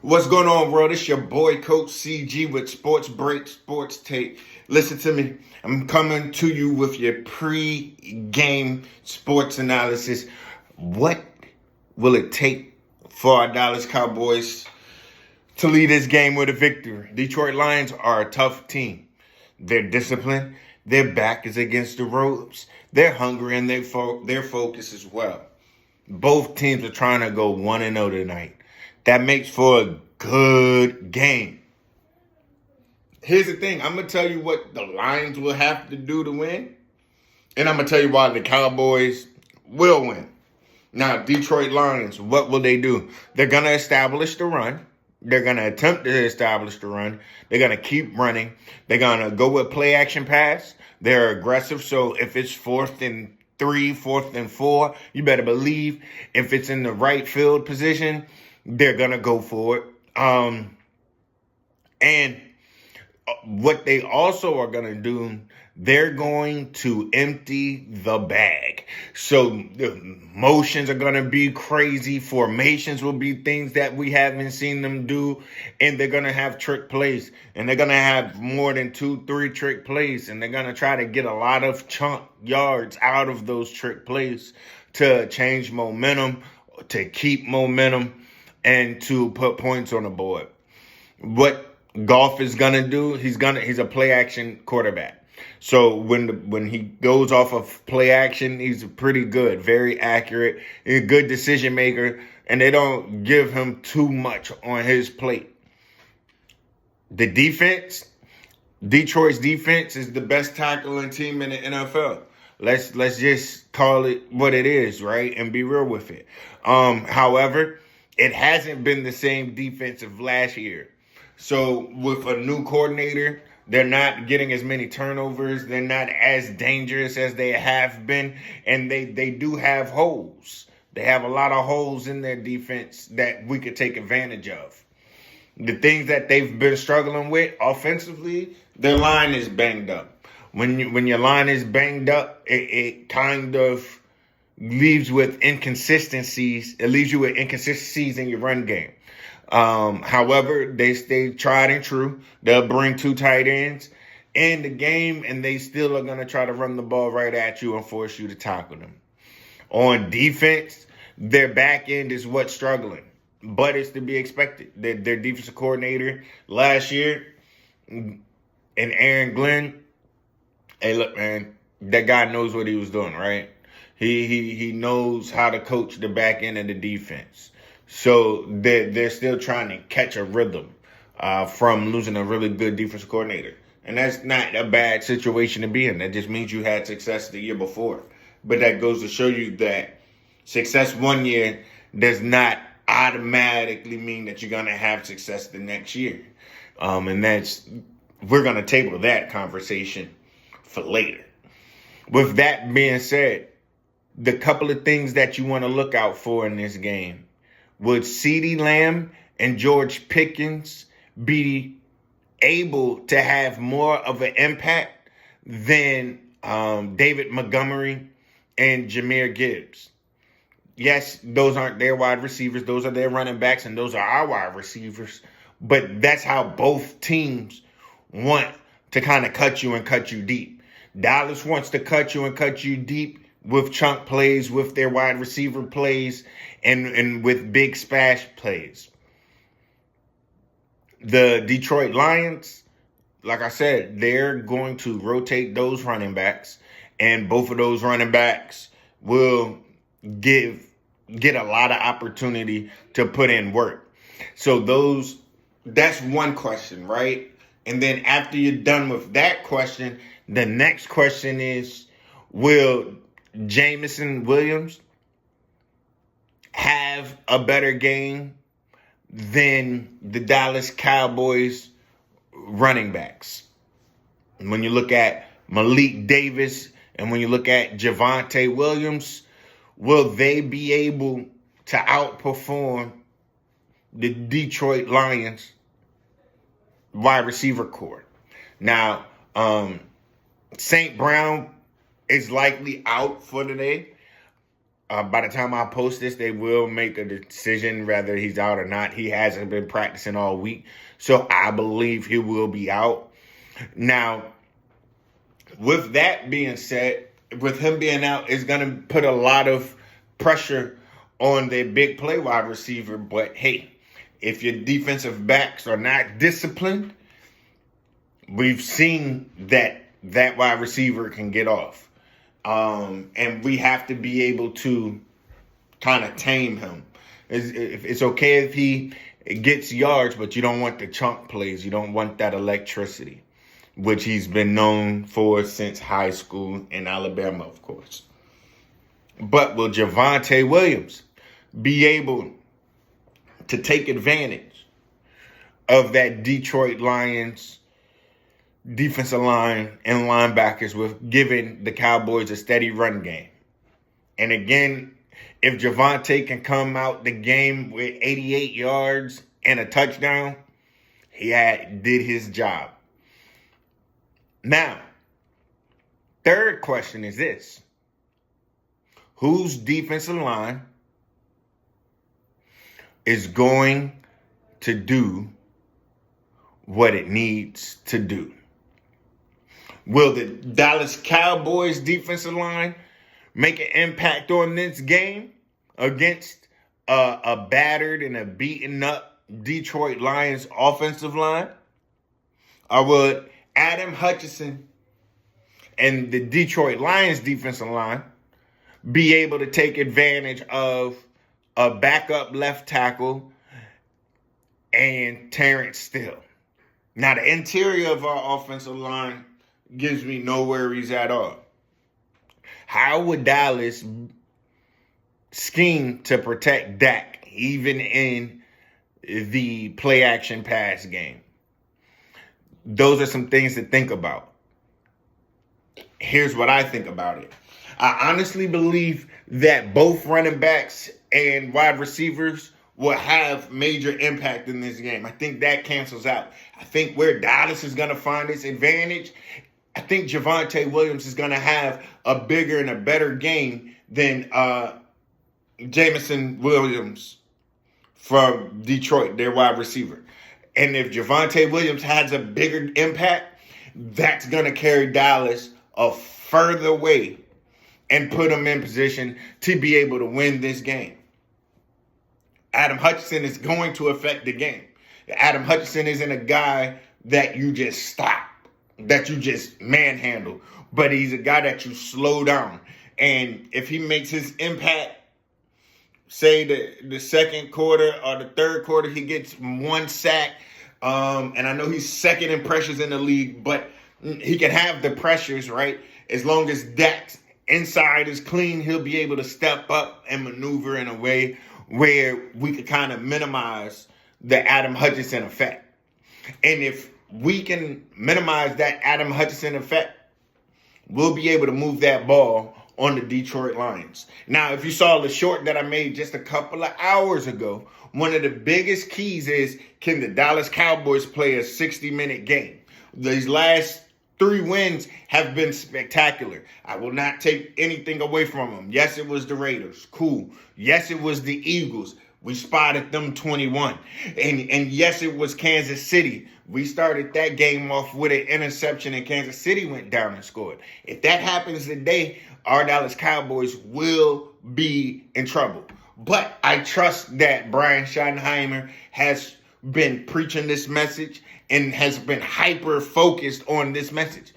What's going on, world? It's your boy, Coach CG with Sports Break, Sports Take. Listen to me. I'm coming to you with your pre-game sports analysis. What will it take for our Dallas Cowboys to lead this game with a victory? Detroit Lions are a tough team. They're disciplined. Their back is against the ropes. They're hungry and they're focused as well. Both teams are trying to go 1-0 tonight. That makes for a good game. Here's the thing. I'm going to tell you what the Lions will have to do to win. And I'm going to tell you why the Cowboys will win. Now, Detroit Lions, what will they do? They're going to establish the run. They're going to attempt to establish the run. They're going to keep running. They're going to go with play action pass. They're aggressive. So if it's 4th and 3, 4th and 4, you better believe if it's in the right field position, they're going to go for it. And what they also are going to do, they're going to empty the bag. So the motions are going to be crazy. Formations will be things that we haven't seen them do. And they're going to have trick plays. And they're going to have more than 2-3 trick plays. And they're going to try to get a lot of chunk yards out of those trick plays to change momentum, to keep momentum, and to put points on the board. What Goff is gonna do, he's a play action quarterback. So when he goes off of play action, he's pretty good, very accurate, a good decision maker, and they don't give him too much on his plate. The defense, Detroit's defense is the best tackling team in the NFL. Let's just call it what it is, right? And be real with it. However, it hasn't been the same defense of last year. So with a new coordinator, they're not getting as many turnovers. They're not as dangerous as they have been. And they do have holes. They have a lot of holes in their defense that we could take advantage of. The things that they've been struggling with offensively, their line is banged up. When your line is banged up, it kind of leaves with inconsistencies. It leaves you with inconsistencies in your run game. However, they stay tried and true. They'll bring 2 tight ends in the game, and they still are going to try to run the ball right at you and force you to tackle them. On defense, their back end is what's struggling, but it's to be expected. Their defensive coordinator last year, and Aaron Glenn, hey, look, man, that guy knows what he was doing, right? He knows how to coach the back end of the defense. So they're still trying to catch a rhythm from losing a really good defensive coordinator. And that's not a bad situation to be in. That just means you had success the year before. But that goes to show you that success one year does not automatically mean that you're going to have success the next year. And we're going to table that conversation for later. With that being said, the couple of things that you want to look out for in this game. Would CeeDee Lamb and George Pickens be able to have more of an impact than David Montgomery and Jahmyr Gibbs? Yes, those aren't their wide receivers. Those are their running backs, and those are our wide receivers. But that's how both teams want to kind of cut you and cut you deep. Dallas wants to cut you and cut you deep with chunk plays, with their wide receiver plays, and with big splash plays. The Detroit Lions, like I said, they're going to rotate those running backs, and both of those running backs will get a lot of opportunity to put in work. So that's one question, right? And then after you're done with that question, the next question is, will Jameson Williams have a better game than the Dallas Cowboys running backs? When you look at Malik Davis and when you look at Javonte Williams, will they be able to outperform the Detroit Lions wide receiver core? Now, St. Brown is likely out for today. By the time I post this, they will make a decision whether he's out or not. He hasn't been practicing all week, so I believe he will be out. Now, with that being said, with him being out, it's going to put a lot of pressure on their big play wide receiver. But hey, if your defensive backs are not disciplined, we've seen that wide receiver can get off. And we have to be able to kind of tame him. It's okay if he gets yards, but you don't want the chunk plays. You don't want that electricity, which he's been known for since high school in Alabama, of course. But will Javonte Williams be able to take advantage of that Detroit Lions defensive line and linebackers with giving the Cowboys a steady run game? And again, if Javonte can come out the game with 88 yards and a touchdown, he did his job. Now, third question is this. Whose defensive line is going to do what it needs to do? Will the Dallas Cowboys defensive line make an impact on this game against a battered and a beaten up Detroit Lions offensive line? Or will Adam Hutchinson and the Detroit Lions defensive line be able to take advantage of a backup left tackle and Terrence Steele? Now, the interior of our offensive line gives me no worries at all. How would Dallas scheme to protect Dak even in the play action pass game? Those are some things to think about. Here's what I think about it. I honestly believe that both running backs and wide receivers will have major impact in this game. I think that cancels out. I think where Dallas is going to find its advantage, I think Javonte Williams is going to have a bigger and a better game than Jameson Williams from Detroit, their wide receiver. And if Javonte Williams has a bigger impact, that's going to carry Dallas a further way and put them in position to be able to win this game. Adam Hutchinson is going to affect the game. Adam Hutchinson isn't a guy that you just stop, that you just manhandle, but he's a guy that you slow down. And if he makes his impact, say the second quarter or the third quarter, he gets one sack. And I know he's second in pressures in the league, but he can have the pressures, right? As long as Dak's inside is clean, he'll be able to step up and maneuver in a way where we could kind of minimize the Adam Hutchinson effect. And if we can minimize that Adam Hutchinson effect, we'll be able to move that ball on the Detroit Lions. Now, if you saw the short that I made just a couple of hours ago, one of the biggest keys is, can the Dallas Cowboys play a 60-minute game? These last 3 wins have been spectacular. I will not take anything away from them. Yes, it was the Raiders. Cool. Yes, it was the Eagles. We spotted them 21. And yes, it was Kansas City. We started that game off with an interception and Kansas City went down and scored. If that happens today, our Dallas Cowboys will be in trouble. But I trust that Brian Schottenheimer has been preaching this message and has been hyper-focused on this message.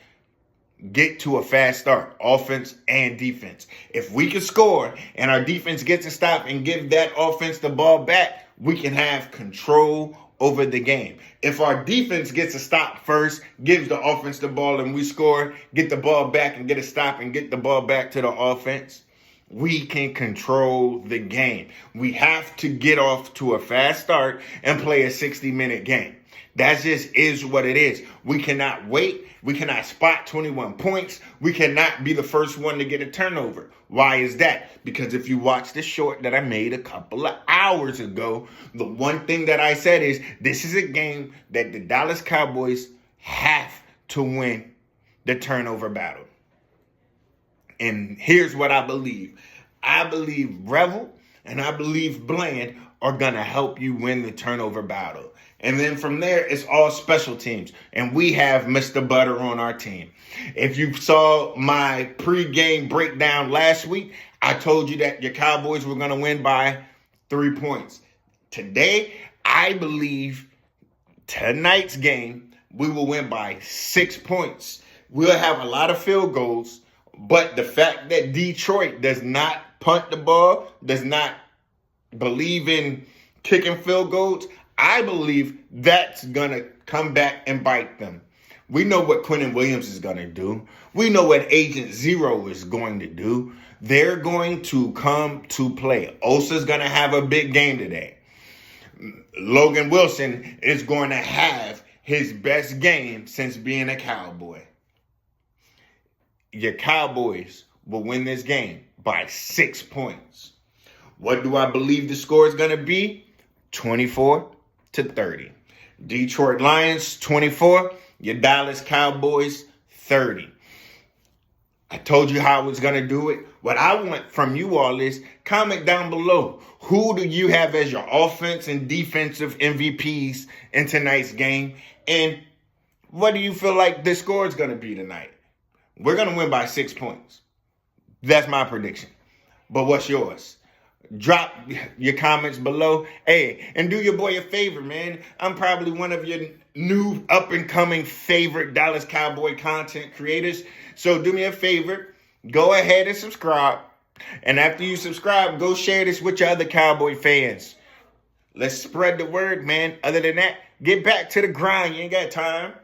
Get to a fast start, offense and defense. If we can score and our defense gets a stop and give that offense the ball back, we can have control over the game. If our defense gets a stop first, gives the offense the ball and we score, get the ball back and get a stop and get the ball back to the offense, we can control the game. We have to get off to a fast start and play a 60-minute game. That just is what it is. We cannot wait. We cannot spot 21 points. We cannot be the first one to get a turnover. Why is that? Because if you watch the short that I made a couple of hours ago, the one thing that I said is this is a game that the Dallas Cowboys have to win the turnover battle. And here's what I believe. I believe Revel and I believe Bland are going to help you win the turnover battle. And then from there, it's all special teams. And we have Mr. Butter on our team. If you saw my pregame breakdown last week, I told you that your Cowboys were going to win by 3 points. Today, I believe tonight's game, we will win by 6 points. We'll have a lot of field goals, but the fact that Detroit does not punt the ball, does not believe in kicking field goals, I believe that's going to come back and bite them. We know what Quentin Williams is going to do. We know what Agent Zero is going to do. They're going to come to play. Osa's going to have a big game today. Logan Wilson is going to have his best game since being a Cowboy. Your Cowboys will win this game by 6 points. What do I believe the score is going to be? 24-30. Detroit Lions 24. Your Dallas Cowboys 30. I told you how I was going to do it. What I want from you all is comment down below. Who do you have as your offense and defensive MVPs in tonight's game? And what do you feel like the score is going to be tonight? We're going to win by 6 points. That's my prediction. But what's yours? Drop your comments below. Hey, and do your boy a favor, man. I'm probably one of your new up-and-coming favorite Dallas Cowboy content creators. So do me a favor. Go ahead and subscribe. And after you subscribe, go share this with your other Cowboy fans. Let's spread the word, man. Other than that, get back to the grind. You ain't got time.